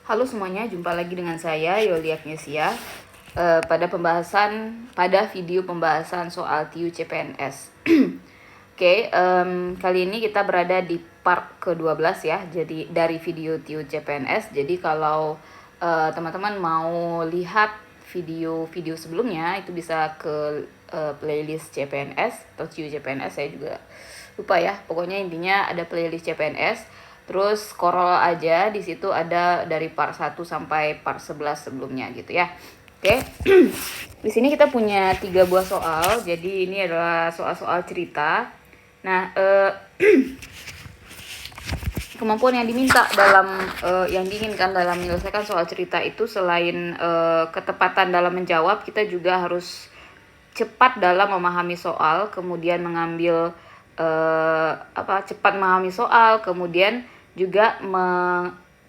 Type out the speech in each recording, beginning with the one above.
Halo semuanya, jumpa lagi dengan saya Yoli Agnesia pada video pembahasan soal TIU CPNS. Oke, kali ini kita berada di part ke-12 ya. Jadi dari video TIU CPNS. Jadi kalau teman-teman mau lihat video-video sebelumnya itu bisa ke playlist CPNS atau TIU CPNS, saya juga lupa ya. Pokoknya intinya ada playlist CPNS. Terus scroll aja, di situ ada dari part 1 sampai part 11 sebelumnya gitu ya. Oke. Di sini kita punya 3 buah soal. Jadi ini adalah soal-soal cerita. Nah, kemampuan yang diminta yang diinginkan dalam menyelesaikan soal cerita itu selain ketepatan dalam menjawab, kita juga harus cepat dalam memahami soal, kemudian cepat memahami soal, kemudian juga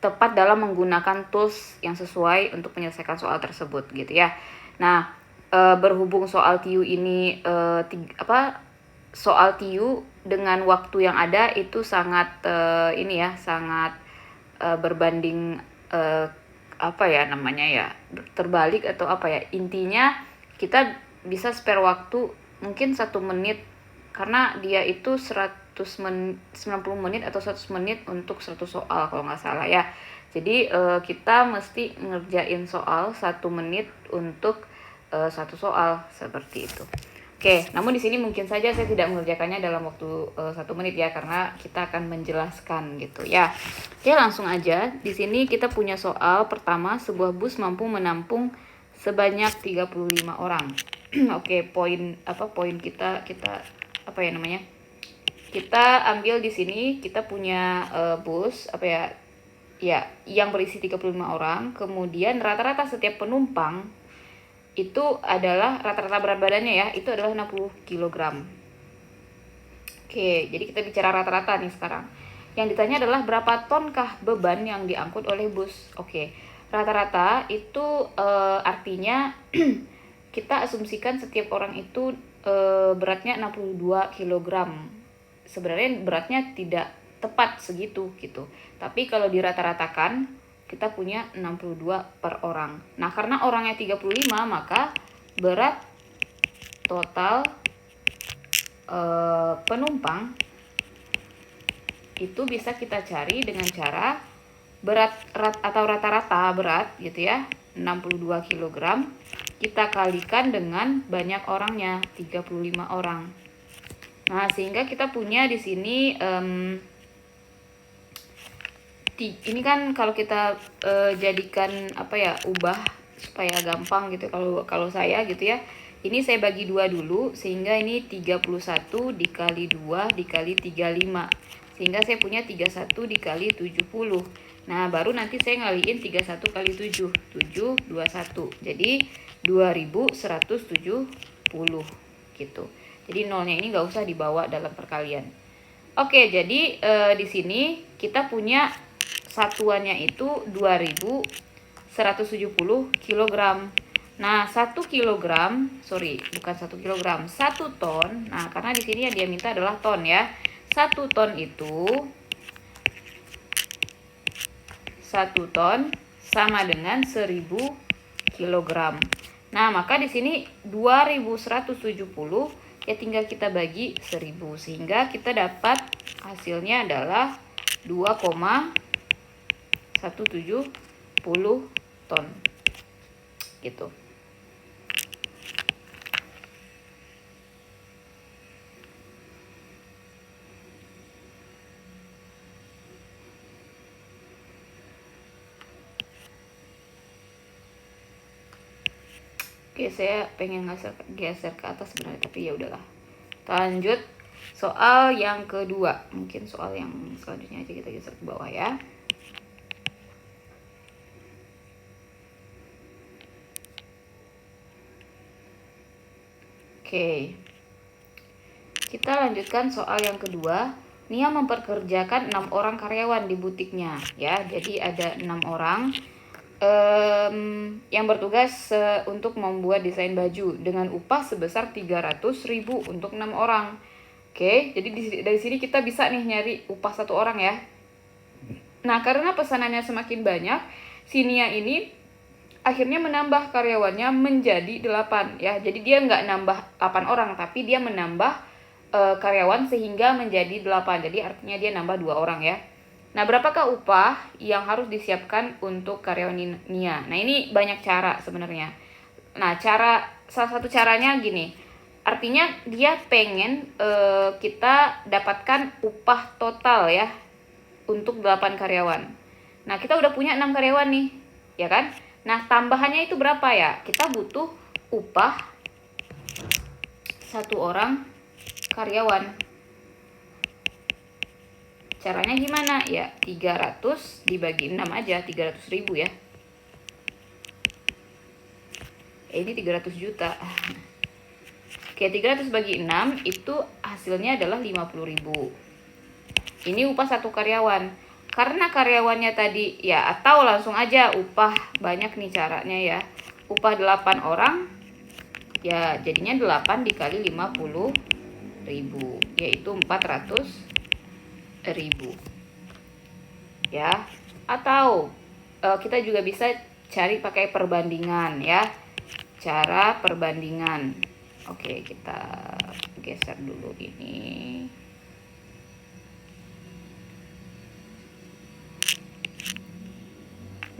tepat dalam menggunakan tools yang sesuai untuk menyelesaikan soal tersebut gitu ya. Nah, berhubung soal TIU ini soal TIU dengan waktu yang ada itu sangat berbanding terbalik atau intinya kita bisa spare waktu mungkin 1 menit karena dia itu 90 menit atau 100 menit untuk 100 soal kalau nggak salah ya. Jadi kita mesti ngerjain soal 1 menit untuk 1 soal seperti itu. Oke, namun di sini mungkin saja saya tidak mengerjakannya dalam waktu 1 menit ya, karena kita akan menjelaskan gitu ya. Oke, langsung aja. Di sini kita punya soal pertama, sebuah bus mampu menampung sebanyak 35 orang. Oke, poin kita kita ambil di sini, kita punya bus yang berisi 35 orang. Kemudian rata-rata setiap penumpang itu adalah rata-rata berat badannya ya, itu adalah 60 kg. Oke, jadi kita bicara rata-rata nih sekarang. Yang ditanya adalah berapa tonkah beban yang diangkut oleh bus. Oke, rata-rata itu artinya kita asumsikan setiap orang itu beratnya 62 kg. Sebenarnya beratnya tidak tepat segitu gitu. Tapi kalau dirata-ratakan kita punya 62 per orang. Nah, karena orangnya 35, maka berat total penumpang itu bisa kita cari dengan cara berat atau rata-rata berat gitu ya, 62 kg, kita kalikan dengan banyak orangnya, 35 orang. Nah, sehingga kita punya di sini ini kan kalau kita jadikan ubah supaya gampang gitu, kalau saya gitu ya, ini saya bagi 2 dulu, sehingga ini 31 dikali 2 dikali 35, sehingga saya punya 31 dikali 70. Nah, baru nanti saya ngaliin 31 kali 7, 721, jadi 2170 gitu. Jadi nolnya ini nggak usah dibawa dalam perkalian. Oke, jadi di sini kita punya satuannya itu 2170 kg. Nah, 1 ton. Nah, karena di sini yang dia minta adalah ton ya. 1 ton itu 1 ton sama dengan 1000 kg. Nah, maka di sini 2170 ya tinggal kita bagi 1000, sehingga kita dapat hasilnya adalah 2,170 ton gitu. Oke, saya pengen geser ke atas sebenarnya, tapi ya udahlah. Lanjut soal yang kedua. Mungkin soal yang selanjutnya aja kita geser ke bawah ya. Oke. Kita lanjutkan soal yang kedua. Nia memperkerjakan 6 orang karyawan di butiknya ya. Jadi ada 6 orang yang bertugas untuk membuat desain baju dengan upah sebesar 300.000 untuk 6 orang. Oke, jadi dari sini kita bisa nih nyari upah 1 orang ya. Nah, karena pesanannya semakin banyak, si Nia ini akhirnya menambah karyawannya menjadi 8 ya. Jadi dia nggak nambah 8 orang, tapi dia menambah karyawan sehingga menjadi 8. Jadi artinya dia nambah 2 orang ya. Nah, berapakah upah yang harus disiapkan untuk karyawan Nia? Nah, ini banyak cara sebenarnya. Nah, salah satu caranya gini. Artinya dia pengen kita dapatkan upah total ya untuk 8 karyawan. Nah, kita udah punya 6 karyawan nih, ya kan? Nah, tambahannya itu berapa ya? Kita butuh upah satu orang karyawan. Caranya gimana? Ya, 300 dibagi 6 aja, 300.000 ya. Ini 300 juta. Oke, 300 bagi 6 itu hasilnya adalah 50.000. Ini upah satu karyawan. Karena karyawannya tadi ya, atau langsung aja upah banyak nih caranya ya. Upah 8 orang ya jadinya 8 dikali 50.000 yaitu 400.000 ya. Atau kita juga bisa cari pakai perbandingan ya. Cara perbandingan. Oke, kita geser dulu ini.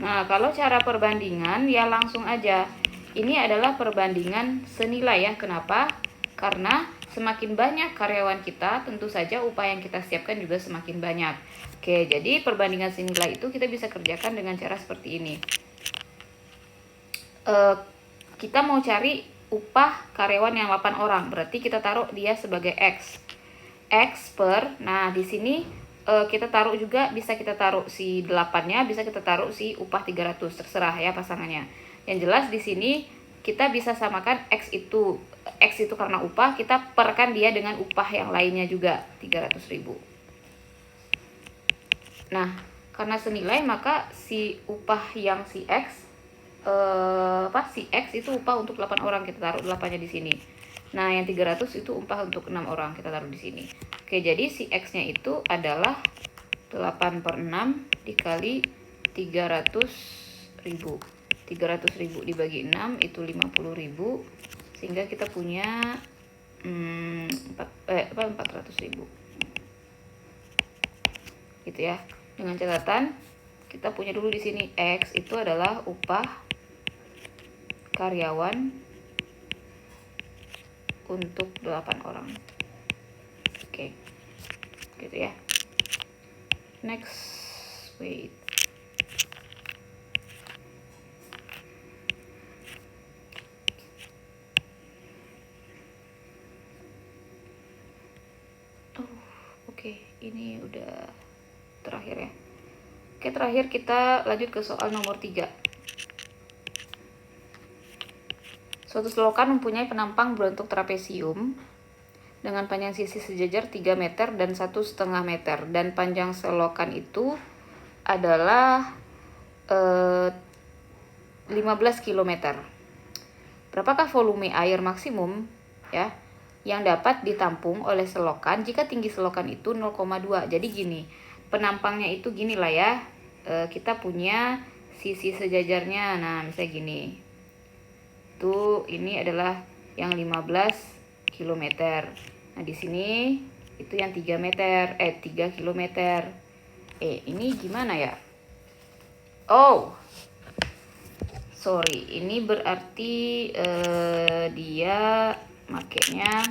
Nah, kalau cara perbandingan ya langsung aja. Ini adalah perbandingan senilai ya. Kenapa? Karena semakin banyak karyawan kita, tentu saja upah yang kita siapkan juga semakin banyak. Oke, jadi perbandingan senilai itu kita bisa kerjakan dengan cara seperti ini. Kita mau cari upah karyawan yang 8 orang, berarti kita taruh dia sebagai X. X per, nah di sini kita taruh juga, bisa kita taruh si 8-nya, bisa kita taruh si upah 300, terserah ya pasangannya. Yang jelas di sini kita bisa samakan X itu karena upah, kita perkan dia dengan upah yang lainnya juga, 300.000. Nah, karena senilai maka si upah yang si X si X itu upah untuk 8 orang, kita taruh 8-nya di sini. Nah, yang 300 itu upah untuk 6 orang, kita taruh di sini. Oke, jadi si X-nya itu adalah 8 per 6 dikali 300.000. 300.000 dibagi 6 itu 50.000, sehingga kita punya 400.000. Gitu ya. Dengan catatan kita punya dulu di sini X itu adalah upah karyawan untuk 8 orang. Oke. Gitu ya. Next, wait. Oke, ini udah terakhir ya. Oke, terakhir kita lanjut ke soal nomor 3. Suatu selokan mempunyai penampang berbentuk trapesium dengan panjang sisi sejajar 3 meter dan 1,5 meter. Dan panjang selokan itu adalah 15 km. Berapakah volume air maksimum ya yang dapat ditampung oleh selokan jika tinggi selokan itu 0,2. Jadi gini, penampangnya itu gini lah ya. Kita punya sisi sejajarnya. Nah, misalnya gini. Tuh, ini adalah yang 15 km. Nah, di sini itu yang 3 meter, 3 km. Ini gimana ya? Oh, sorry, ini berarti dia makanya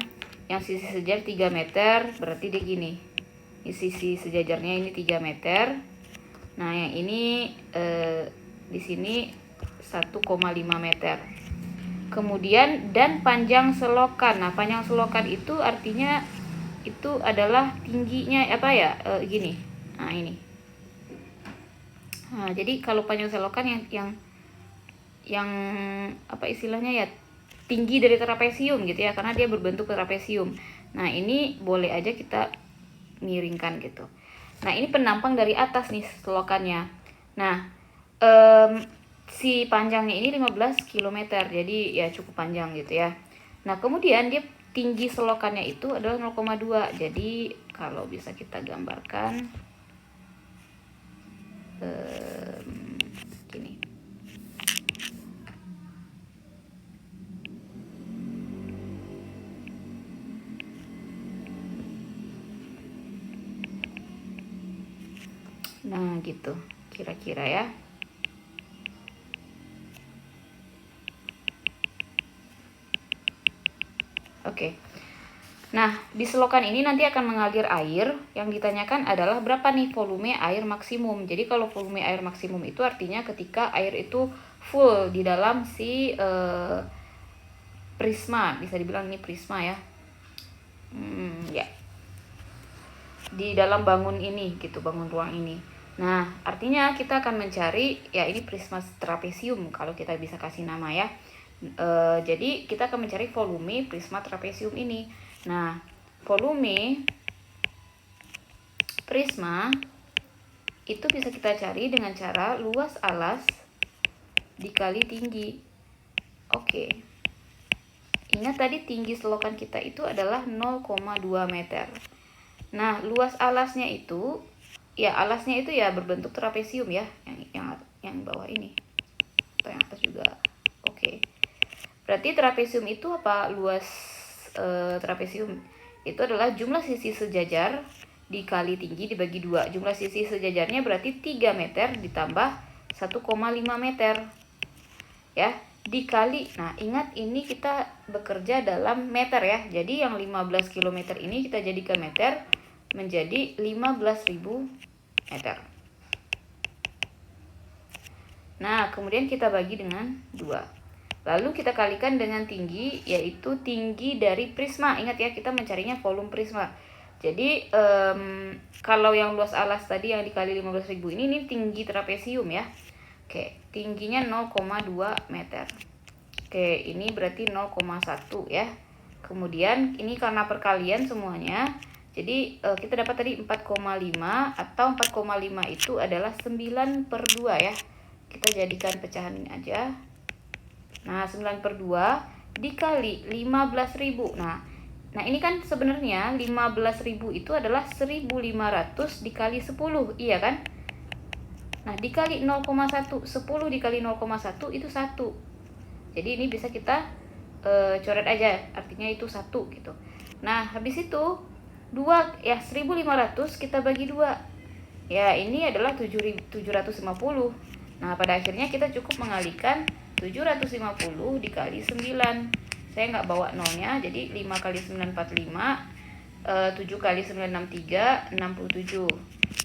yang sisi sejajar 3 meter, berarti dia gini. Ini sisi sejajarnya ini 3 meter. Nah, yang ini di sini 1,5 meter. Kemudian dan panjang selokan. Nah, panjang selokan itu artinya itu adalah tingginya apa ya? Gini. Nah, ini. Nah, jadi kalau panjang selokan yang apa istilahnya ya, tinggi dari trapesium gitu ya, karena dia berbentuk trapesium. Nah, ini boleh aja kita miringkan gitu. Nah, ini penampang dari atas nih selokannya. Nah, si panjangnya ini 15 km, jadi ya cukup panjang gitu ya. Nah, kemudian dia tinggi selokannya itu adalah 0,2. Jadi kalau bisa kita gambarkan gini. Nah, gitu kira-kira ya. Oke. Nah, di selokan ini nanti akan mengalir air. Yang ditanyakan adalah berapa nih volume air maksimum. Jadi kalau volume air maksimum itu artinya ketika air itu full di dalam si prisma. Bisa dibilang ini prisma ya. Ya. Di dalam bangun ini gitu, bangun ruang ini. Nah, artinya kita akan mencari, ya ini prisma trapesium kalau kita bisa kasih nama ya. Jadi kita akan mencari volume prisma trapesium ini. Nah, volume prisma itu bisa kita cari dengan cara luas alas dikali tinggi. Oke. Ingat tadi tinggi selokan kita itu adalah 0,2 meter. Nah, luas alasnya itu alasnya itu ya berbentuk trapesium ya, yang bawah ini. Atau yang atas juga. Oke. Berarti trapesium itu apa? Luas trapesium itu adalah jumlah sisi sejajar dikali tinggi dibagi 2. Jumlah sisi sejajarnya berarti 3 meter ditambah 1,5 meter. Ya, dikali. Nah, ingat ini kita bekerja dalam meter ya. Jadi yang 15 km ini kita jadikan meter menjadi 15.000 meter. Nah, kemudian kita bagi dengan 2. Lalu kita kalikan dengan tinggi, yaitu tinggi dari prisma. Ingat ya, kita mencarinya volume prisma. Jadi kalau yang luas alas tadi yang dikali 15.000 ini tinggi trapesium ya. Oke, tingginya 0,2 meter. Oke, ini berarti 0,1 ya. Kemudian ini karena perkalian semuanya. Jadi kita dapat tadi 4,5 atau 4,5 itu adalah 9/2 ya. Kita jadikan pecahan ini aja. Nah, 9/2 dikali 15.000. Nah, ini kan sebenarnya 15.000 itu adalah 1.500 dikali 10, iya kan? Nah, dikali 0,1, 10 dikali 0,1 itu 1. Jadi ini bisa kita coret aja, artinya itu 1 gitu. Nah, habis itu 2 ya, 1.500 kita bagi 2. Ya, ini adalah 750. Nah, pada akhirnya kita cukup mengalihkan 750 dikali 9. Saya nggak bawa nolnya, jadi 5 kali 9 45, 7 kali 9 63, 67.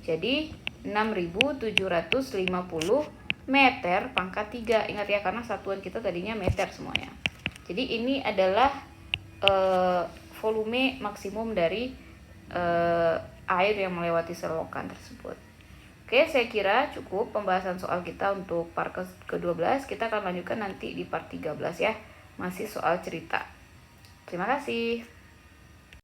Jadi 6.750 meter pangkat 3. Ingat ya, karena satuan kita tadinya meter semuanya. Jadi ini adalah volume maksimum dari air yang melewati selokan tersebut. Oke, saya kira cukup pembahasan soal kita untuk part ke-12. Kita akan lanjutkan nanti di part 13 ya. Masih soal cerita. Terima kasih.